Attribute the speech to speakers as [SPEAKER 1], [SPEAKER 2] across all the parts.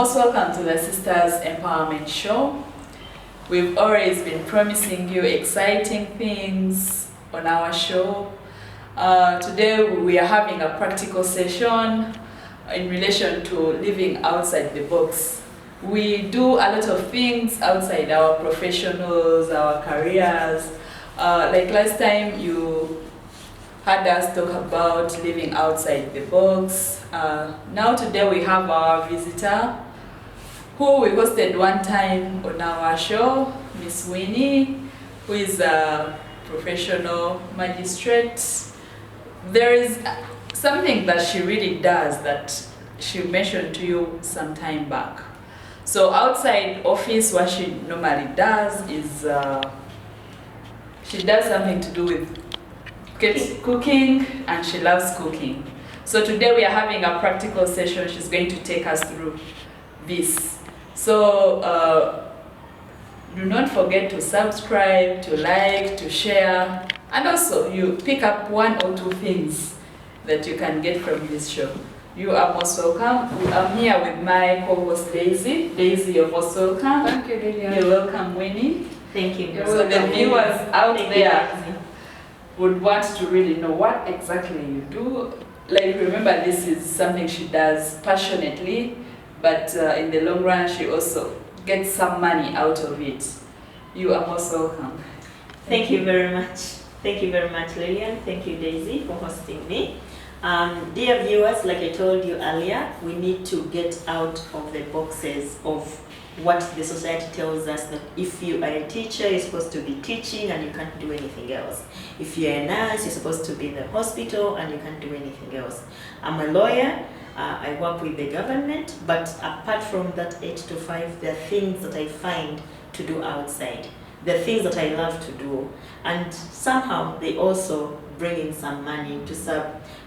[SPEAKER 1] Most welcome to the Sisters Empowerment Show. We've always been promising you exciting things on our show. Today we are having a practical session in relation to living outside the box. We do a lot of things outside our professionals, our careers. Like last time you had us talk about living outside the box. Now today we have our visitor who we hosted one time on our show, Miss Winnie, who is a professional magistrate. There is something that she really does that she mentioned to you some time back. So outside office, what she normally does is she does something to do with cooking, and she loves cooking. So today we are having a practical session. She's going to take us through this. So do not forget to subscribe, to like, to share, and also you pick up one or two things that you can get from this show. You are most welcome. I'm here with my co-host Daisy. Daisy, you're most welcome.
[SPEAKER 2] Thank you, Lilian.
[SPEAKER 1] You're welcome, Winnie.
[SPEAKER 3] Thank you.
[SPEAKER 1] So the viewers out
[SPEAKER 3] Thank
[SPEAKER 1] there would want to really know what exactly you do. Like, remember, this is something she does passionately, but in the long run, she also gets some money out of it. You are most welcome.
[SPEAKER 3] Thank you very much. Thank you very much, Lilian. Thank you, Daisy, for hosting me. Dear viewers, like I told you earlier, we need to get out of the boxes of what the society tells us, that if you are a teacher, you're supposed to be teaching and you can't do anything else. If you're a nurse, you're supposed to be in the hospital and you can't do anything else. I'm a lawyer. I work with the government, but apart from that 8 to 5, there are things that I find to do outside. There are things that I love to do, and somehow they also bring in some money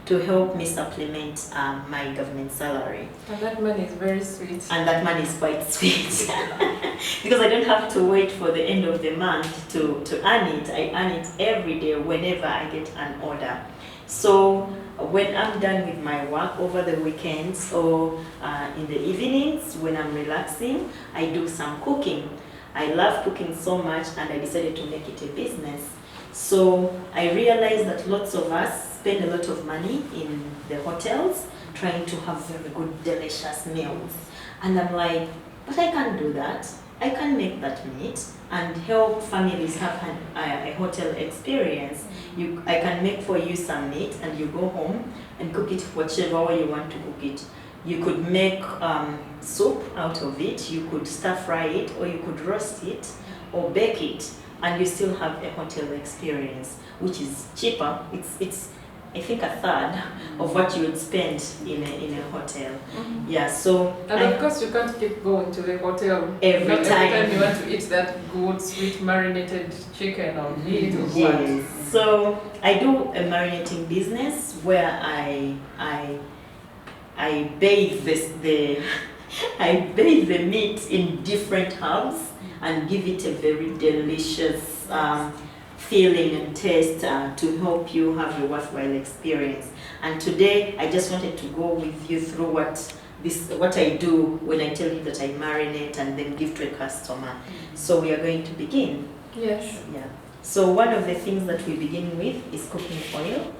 [SPEAKER 3] to help me supplement my government salary.
[SPEAKER 2] And that money is very sweet.
[SPEAKER 3] And that money is quite sweet because I don't have to wait for the end of the month to earn it. I earn it every day whenever I get an order. So when I'm done with my work over the weekends or in the evenings when I'm relaxing, I do some cooking. I love cooking so much, and I decided to make it a business. So I realized that lots of us spend a lot of money in the hotels trying to have very good, delicious meals. And I'm like, but I can't do that. I can make that meat and help families have a hotel experience. I can make for you some meat and you go home and cook it whichever way you want to cook it. You could make soup out of it, you could stir fry it, or you could roast it or bake it, and you still have a hotel experience, which is cheaper. It's I think a third of what you would spend in a hotel. Mm-hmm. Yeah, so
[SPEAKER 2] and of course you can't keep going to the hotel
[SPEAKER 3] every time
[SPEAKER 2] you want to eat that good sweet marinated chicken or meat or
[SPEAKER 3] yes. So I do a marinating business where I bathe I bathe the meat in different herbs and give it a very delicious feeling and taste to help you have a worthwhile experience. And today I just wanted to go with you through what I do when I tell you that I marinate and then give to a customer. So we are going to begin.
[SPEAKER 2] Yes.
[SPEAKER 3] Yeah. So one of the things that we begin with is cooking oil.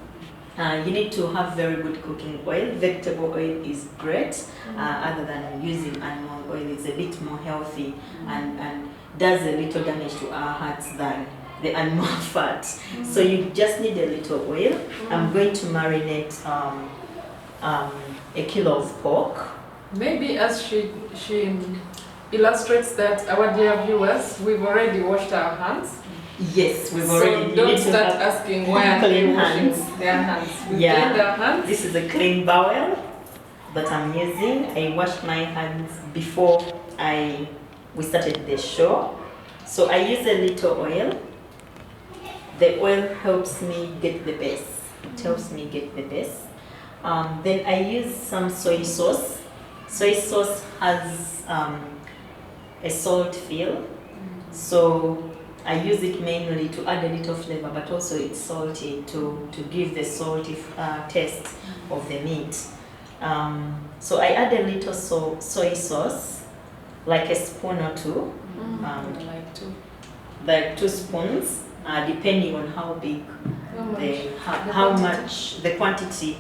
[SPEAKER 3] You need to have very good cooking oil. Vegetable oil is great, other than using animal oil. It's a bit more healthy and does a little damage to our hearts than the animal fat. So you just need a little oil. I'm going to marinate a kilo of pork.
[SPEAKER 2] Maybe as she illustrates that, our dear viewers, we've already washed our hands.
[SPEAKER 3] Yes, we've already.
[SPEAKER 2] So don't start asking why they're washing their hands. We've cleaned their hands.
[SPEAKER 3] This is a clean bowl that I'm using. I washed my hands before we started the show. So I use a little oil. The oil helps me get the best. It helps me get the best. Then I use some soy sauce. Soy sauce has a salt feel. So I use it mainly to add a little flavor, but also it's salty to give the salty taste of the meat. So I add a little soy sauce, like a spoon or two, like 2 spoons, depending on how big how much the quantity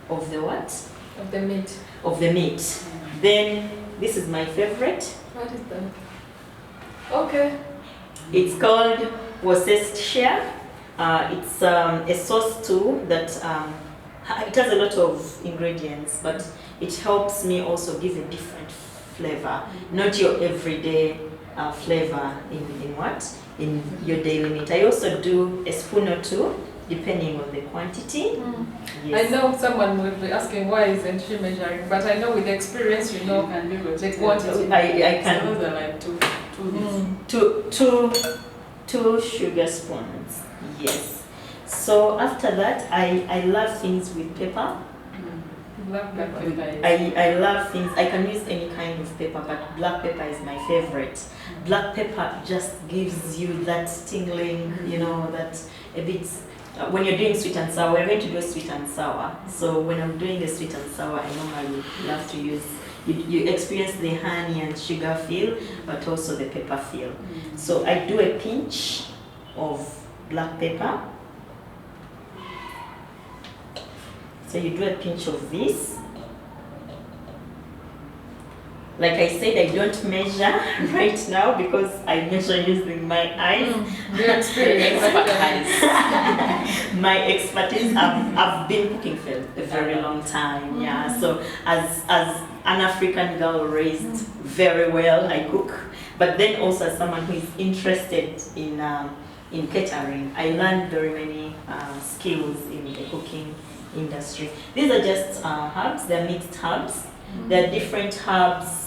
[SPEAKER 3] of the what?
[SPEAKER 2] Of the meat.
[SPEAKER 3] Of the meat. Then this is my favorite.
[SPEAKER 2] What is that? Okay.
[SPEAKER 3] It's called Worcestershire. It's a sauce too that it has a lot of ingredients, but it helps me also give a different flavor, not your everyday flavor in your daily meat. I also do a spoon or 2 depending on the quantity. Yes.
[SPEAKER 2] I know someone will be asking why isn't she measuring, but I know with experience you know the quantity.
[SPEAKER 3] I can.
[SPEAKER 1] So those are like two
[SPEAKER 3] sugar spoons. Yes. So after that, I love things with pepper.
[SPEAKER 2] Black pepper.
[SPEAKER 3] I love things. I can use any kind of pepper, but black pepper is my favorite. Black pepper just gives you that tingling, you know, that a bit. When you're doing sweet and sour, we're going to do sweet and sour. So when I'm doing the sweet and sour, I normally love to use. You experience the honey and sugar feel, but also the pepper feel. So I do a pinch of black pepper. So you do a pinch of this. Like I said, I don't measure right now because I measure using my eyes.
[SPEAKER 2] Your experience.
[SPEAKER 3] My expertise. I've been cooking for a very long time. Yeah. So as an African girl raised very well, I cook. But then also as someone who is interested in catering, I learned very many skills in the cooking industry. These are just herbs. They're mixed herbs. There are different herbs.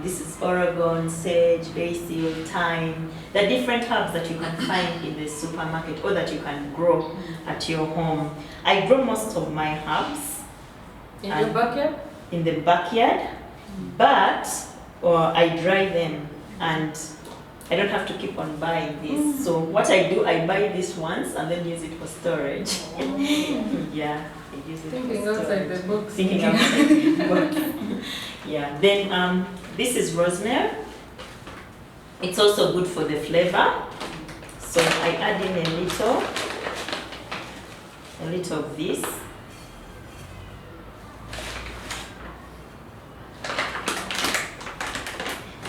[SPEAKER 3] This is Oregon, sage, basil, thyme. There are different herbs that you can find in the supermarket or that you can grow at your home. I grow most of my herbs
[SPEAKER 2] in your backyard?
[SPEAKER 3] In the backyard, but I dry them and I don't have to keep on buying this. So what I do, I buy this once and then use it for storage. Yeah.
[SPEAKER 2] Thinking outside the box.
[SPEAKER 3] Thinking outside the box. Yeah. Then this is rosemary. It's also good for the flavor. So I add in a little of this.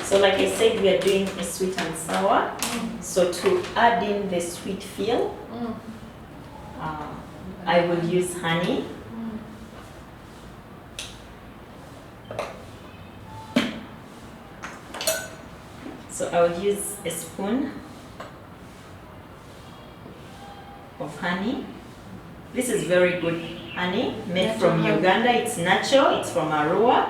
[SPEAKER 3] So like I said, we are doing a sweet and sour. So to add in the sweet feel, I will use honey. So I will use a spoon of honey. This is very good honey, made from Uganda. It's natural, it's from Arua.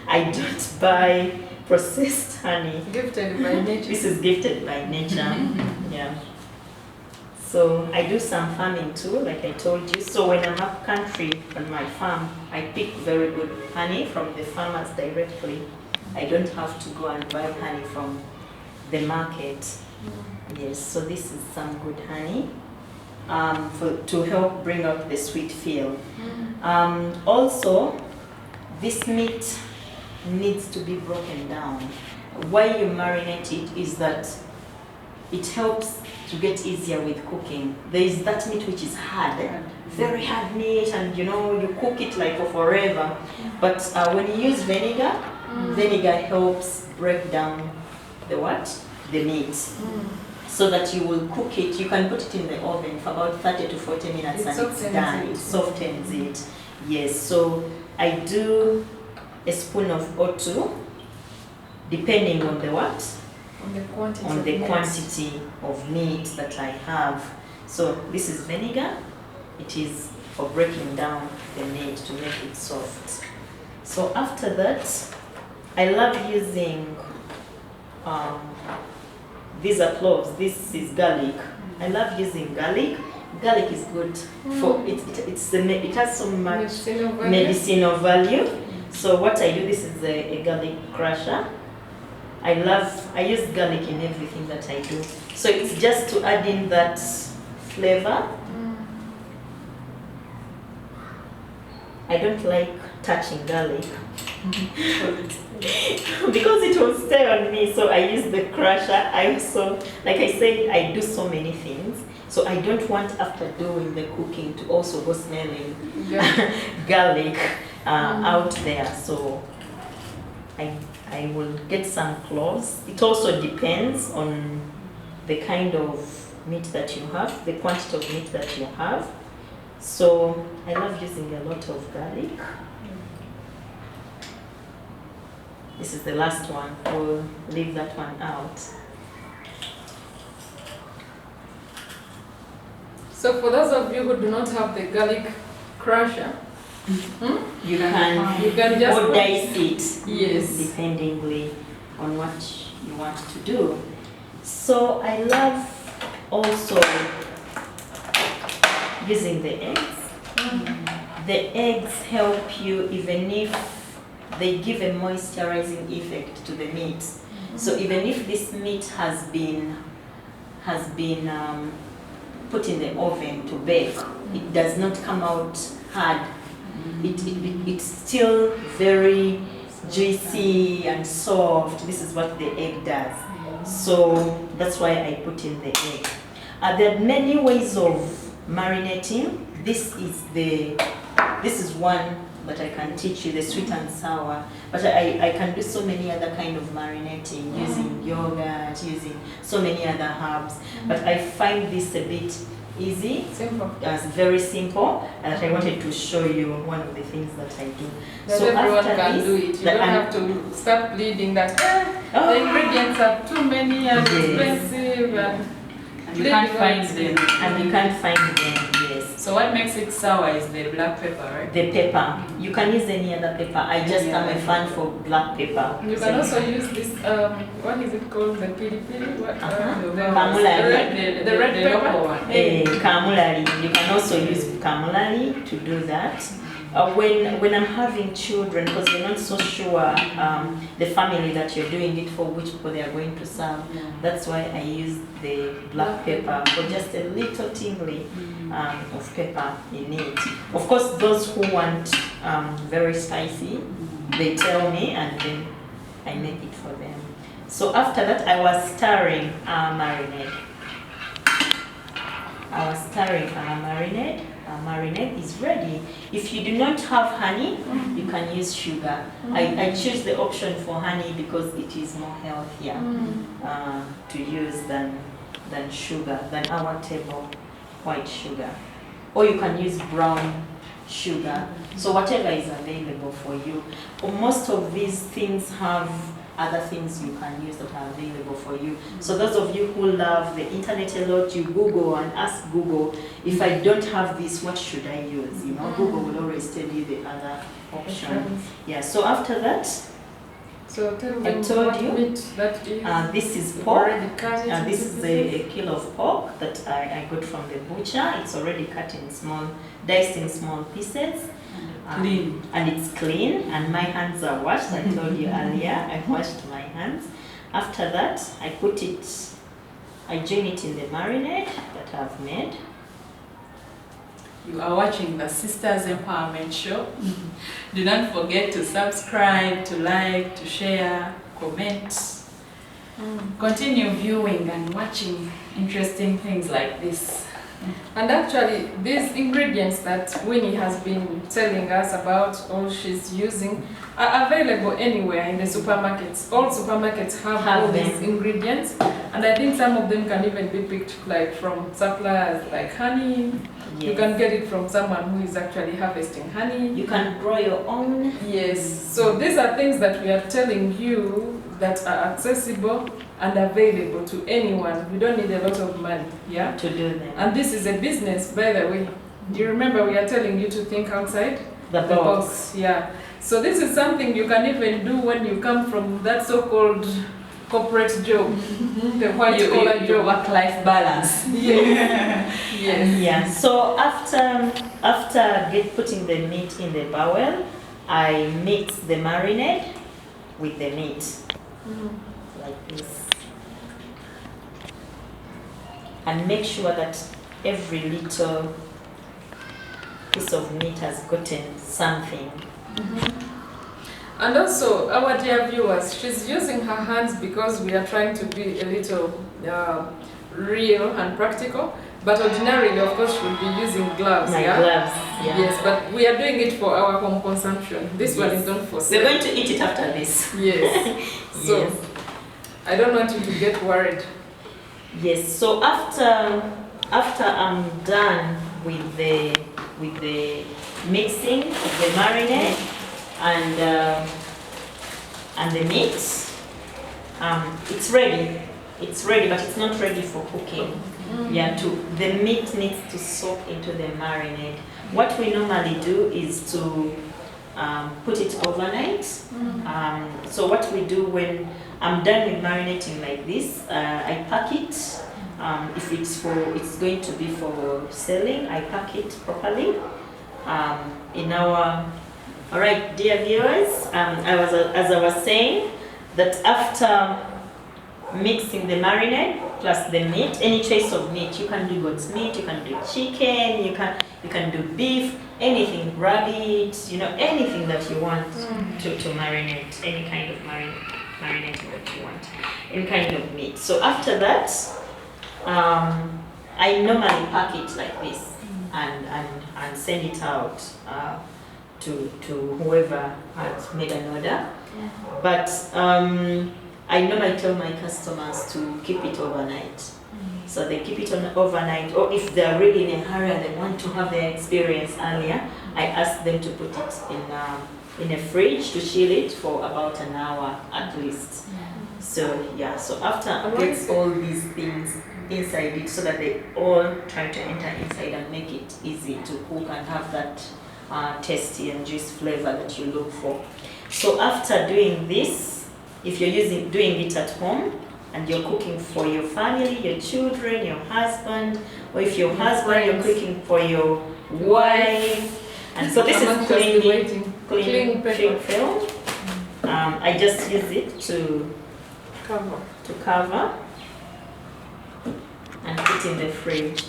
[SPEAKER 3] I don't buy processed honey.
[SPEAKER 2] Gifted by nature.
[SPEAKER 3] This is gifted by nature. Yeah. So I do some farming too, like I told you. So when I'm up country on my farm, I pick very good honey from the farmers directly. I don't have to go and buy honey from the market. Yes, so this is some good honey to help bring up the sweet feel. Also, this meat needs to be broken down. Why you marinate it is that it helps to get easier with cooking. There is that meat which is hard, very hard meat, and you know, you cook it like for forever. But when you use vinegar, vinegar helps break down the what? The meat. So that you will cook it, you can put it in the oven for about 30 to 40 minutes and it's done. It softens it. Yes, so I do a spoon of O2, depending on the what? On the quantity of meat that I have. So this is vinegar. It is for breaking down the meat to make it soft. So after that, I love using, these are cloves, this is garlic. I love using garlic. Garlic is good for it. It has so much medicinal value. So what I do, this is a garlic crusher. I use garlic in everything that I do. So it's just to add in that flavor. I don't like touching garlic because it will stay on me. So I use the crusher. I also, like I said, I do so many things. So I don't want after doing the cooking to also go smelling garlic out there. So I will get some cloves. It also depends on the kind of meat that you have, the quantity of meat that you have. So I love using a lot of garlic. This is the last one. We'll leave that one out.
[SPEAKER 2] So for those of you who do not have the garlic crusher,
[SPEAKER 3] You can
[SPEAKER 2] just
[SPEAKER 3] or dice it,
[SPEAKER 2] yes,
[SPEAKER 3] dependingly on what you want to do. So I love also using the eggs. The eggs help you even if they give a moisturizing effect to the meat. So even if this meat has been put in the oven to bake, it does not come out hard. It's still very juicy and soft. This is what the egg does. So that's why I put in the egg. There are many ways of marinating. This is one that I can teach you, the sweet and sour. But I can do so many other kind of marinating, using yogurt, using so many other herbs. But I find this a bit easy,
[SPEAKER 2] simple.
[SPEAKER 3] It's very simple, and I wanted to show you one of the things that I do.
[SPEAKER 2] That
[SPEAKER 3] So
[SPEAKER 2] everyone
[SPEAKER 3] after
[SPEAKER 2] can
[SPEAKER 3] this,
[SPEAKER 2] do it. You don't have to start bleeding that the ingredients are too many and expensive and
[SPEAKER 1] you can't find them.
[SPEAKER 3] And you can't find them, yes.
[SPEAKER 1] So what makes it sour is the black pepper, right?
[SPEAKER 3] The pepper. You can use any other pepper. I just am a fan for black pepper.
[SPEAKER 2] You can also use this, what is it called? The pili pili? What?
[SPEAKER 3] Kamulari.
[SPEAKER 2] The red pepper?
[SPEAKER 1] local one.
[SPEAKER 3] Kamulari. You can also use kamulari to do that. When I'm having children, because you're not so sure the family that you're doing it for, which people they are going to serve, that's why I use the black pepper, or just a little tingly of pepper in it. Of course, those who want very spicy, they tell me, and then I make it for them. So after that, I was stirring our marinade. Our marinade is ready. If you do not have honey, you can use sugar. I choose the option for honey because it is more healthier to use than sugar, than our table white sugar. Or you can use brown sugar. So whatever is available for you. Most of these things have other things you can use that are available for you. So those of you who love the internet a lot, you Google and ask Google, if I don't have this, what should I use? You know, Google will always tell you the other option. Yeah, so after that,
[SPEAKER 2] so tell them
[SPEAKER 3] I told
[SPEAKER 2] what
[SPEAKER 3] you,
[SPEAKER 2] meat that is.
[SPEAKER 3] this is pork. This is a kilo of pork that I got from the butcher. It's already cut in small, diced in small pieces.
[SPEAKER 1] Clean.
[SPEAKER 3] And it's clean, and my hands are washed. I told you earlier, I washed my hands. After that, I join it in the marinade that I've made.
[SPEAKER 1] You are watching the Sisters Empowerment Show. Do not forget to subscribe, to like, to share, comment. Continue viewing and watching interesting things like this.
[SPEAKER 2] And actually, these ingredients that Winnie has been telling us about, all she's using, are available anywhere in the supermarkets. All supermarkets have all these ingredients, and I think some of them can even be picked like from suppliers like honey. Yes. You can get it from someone who is actually harvesting honey.
[SPEAKER 3] You can grow your own.
[SPEAKER 2] Yes. So these are things that we are telling you that are accessible and available to anyone. You don't need a lot of money, yeah,
[SPEAKER 3] to do them.
[SPEAKER 2] And this is a business, by the way. Do you remember we are telling you to think outside
[SPEAKER 3] the box?
[SPEAKER 2] Yeah. So this is something you can even do when you come from that so-called corporate job, the white-collar job.
[SPEAKER 1] Work-life balance.
[SPEAKER 2] Yes. Yes.
[SPEAKER 3] Yeah. So after putting the meat in the bowl, I mix the marinade with the meat. Like this, and make sure that every little piece of meat has gotten something
[SPEAKER 2] And also, our dear viewers, she's using her hands because we are trying to be a little real and practical. But ordinarily, of course, she would be using gloves.
[SPEAKER 3] My gloves, yeah.
[SPEAKER 2] Yes, but we are doing it for our home consumption. This one is not for sale.
[SPEAKER 3] We're going to eat it after this.
[SPEAKER 2] Yes. So,
[SPEAKER 3] Yes.
[SPEAKER 2] I don't want you to get worried.
[SPEAKER 3] Yes. So after I'm done with the mixing of the marinade and the meat, it's ready. It's ready, but it's not ready for cooking. Yeah, the meat needs to soak into the marinade. What we normally do is to put it overnight. So what we do when I'm done with marinating like this, I pack it. If it's going to be for selling, I pack it properly. All right, dear viewers, as I was saying, that after mixing the marinade plus the meat, any choice of meat, you can do goat's meat, you can do chicken, you can do beef, anything, rabbit, anything that you want to marinate, any kind of marinating that you want, any kind of meat. So after that, I normally pack it like this and send it out to whoever has made an order. But I normally tell my customers to keep it overnight. So they keep it on overnight, or if they're really in a hurry and they want to have their experience earlier, I ask them to put it in a fridge to chill it for about an hour at least. So yeah, so after I get all these things inside it so that they all try to enter inside and make it easy to cook and have that tasty and juice flavor that you look for. So after doing this, if you're doing it at home and you're cooking for your family, your children, your husband, or if your husband, you're cooking for your wife, and so this is cling film. I just use it to cover and put in the fridge.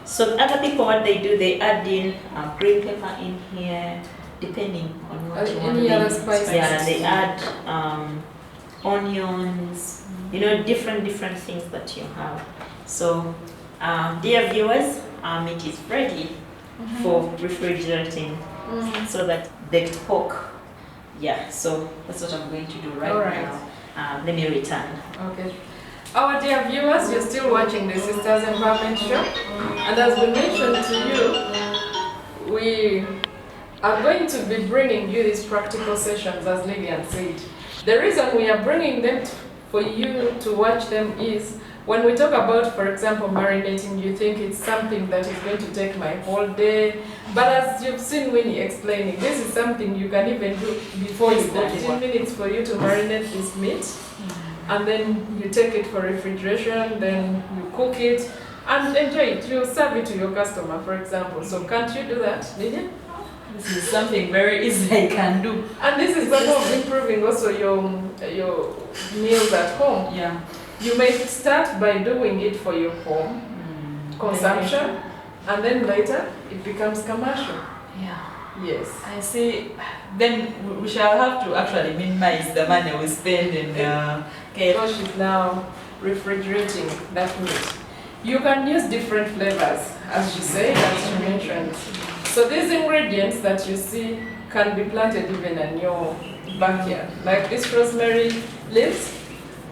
[SPEAKER 3] So other people, what they do, they add in green pepper in here, depending on what you want.
[SPEAKER 2] Any other spices?
[SPEAKER 3] Yeah, they add onions, different things that you have. So, dear viewers, it is ready for refrigerating, so that baked pork. Yeah, so that's what I'm going to do right now. Let me return.
[SPEAKER 2] Okay. Our dear viewers, you're still watching the Sisters Empowerment Show, and as we mentioned to you, we are going to be bringing you these practical sessions, as Lillian said. The reason we are bringing them for you to watch them is when we talk about, for example, marinating, you think it's something that is going to take my whole day. But as you've seen Winnie explaining, this is something you can even do before you go. 15 minutes for you to marinate this meat. And then you take it for refrigeration, then you cook it and enjoy it. You serve it to your customer, for example. So can't you do that, Lydia?
[SPEAKER 1] This is something very easy I can do.
[SPEAKER 2] And this is part of improving also your meals at home.
[SPEAKER 1] Yeah.
[SPEAKER 2] You may start by doing it for your home consumption, and then later it becomes commercial.
[SPEAKER 1] Yeah.
[SPEAKER 2] Yes.
[SPEAKER 1] I see. Then we shall have to actually minimize the money we spend in
[SPEAKER 2] Because she's now refrigerating that meat. You can use different flavors, as she said, as she mentioned. So these ingredients that you see can be planted even in your backyard. Like this rosemary leaves,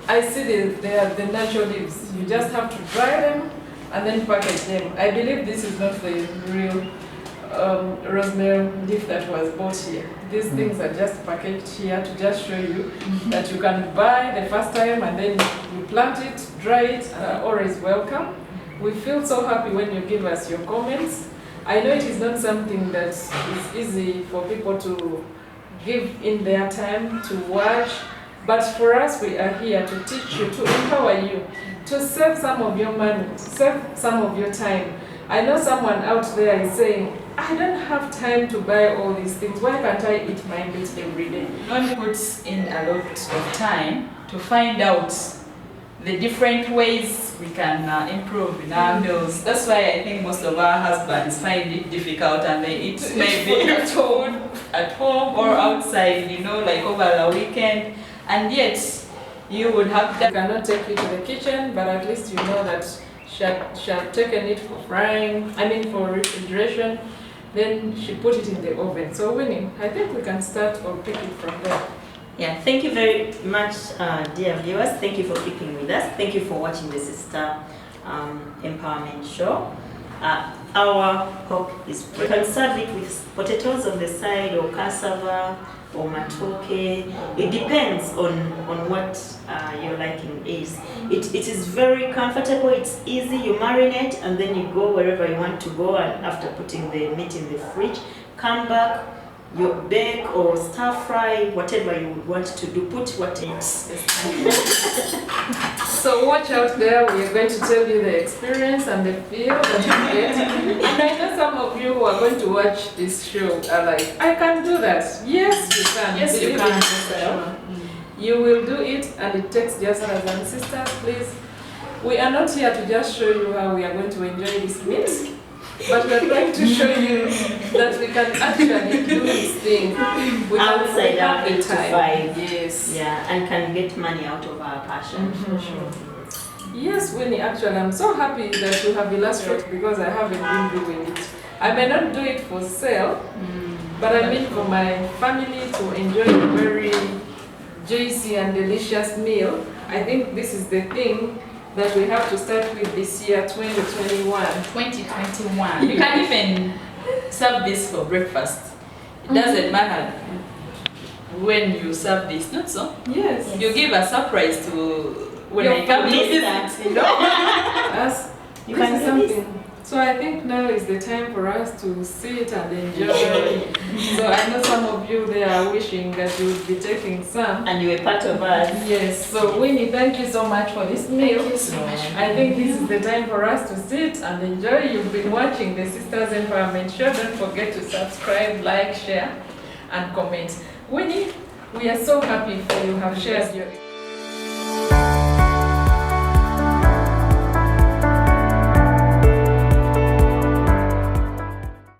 [SPEAKER 2] I see they are the natural leaves. You just have to dry them and then package them. I believe this is not the real rosemary leaf that was bought here. These things are just packaged here to just show you that you can buy the first time and then you plant it, dry it, and are always welcome. We feel so happy when you give us your comments. I know it is not something that is easy for people to give in their time to watch, but for us we are here to teach you, to empower you, to save some of your money, to save some of your time. I know someone out there is saying, I don't have time to buy all these things. Why can't I eat my meat every day?
[SPEAKER 1] Don't put in a lot of time to find out the different ways we can improve in our meals. That's why I think most of our husbands find it difficult and they eat maybe at home or outside, you know, like over the weekend. And yet, you would have
[SPEAKER 2] I cannot take you to the kitchen, but at least you know that she had taken it for frying, for refrigeration, then she put it in the oven. So Winnie, I think we can start or pick it from there.
[SPEAKER 3] Yeah, thank you very much, dear viewers. Thank you for keeping with us. Thank you for watching the Sister Empowerment Show. Our pork is, you can serve it with potatoes on the side or cassava or matoke. It depends on what your liking is. It is very comfortable, it's easy. You marinate and then you go wherever you want to go, and after putting the meat in the fridge, come back, you bake or stir fry, whatever you would want to do, put what it is.
[SPEAKER 2] So watch out there, we are going to tell you the experience and the feel that you get. And I know some of you who are going to watch this show are like, I can do that. Yes, you can.
[SPEAKER 1] Yes, you
[SPEAKER 2] Believe
[SPEAKER 1] can.
[SPEAKER 2] in yourself. You will do it, and it takes just brothers and sisters, please. We are not here to just show you how we are going to enjoy this meat, but we are trying to show you that we can actually do this thing
[SPEAKER 3] Outside our 8 to 5.
[SPEAKER 2] Yes.
[SPEAKER 3] Yeah, and can get money out of our passion.
[SPEAKER 2] Yes, Winnie, actually, I'm so happy that you have illustrated because I haven't been doing it. I may not do it for sale, but I mean for my family to enjoy a very juicy and delicious meal. I think this is the thing that we have to start with this year, 2021.
[SPEAKER 1] 2021. You can even serve this for breakfast. It doesn't matter when you serve this, not so?
[SPEAKER 2] Yes.
[SPEAKER 1] You give a surprise to when
[SPEAKER 2] Your
[SPEAKER 1] I come to
[SPEAKER 2] family.
[SPEAKER 1] visit, you know?
[SPEAKER 3] You
[SPEAKER 2] This
[SPEAKER 3] can
[SPEAKER 2] is
[SPEAKER 3] do
[SPEAKER 2] something. So I think now is the time for us to sit and enjoy. So I know some of you there are wishing that you would be taking some.
[SPEAKER 3] And you were part of us.
[SPEAKER 2] Yes, so Winnie, thank you so much for this meal.
[SPEAKER 1] Thank you so much.
[SPEAKER 2] I think this is the time for us to sit and enjoy. You've been watching the Sisters Empowerment Show. Don't forget to subscribe, like, share, and comment. Winnie, we are so happy for you have shared your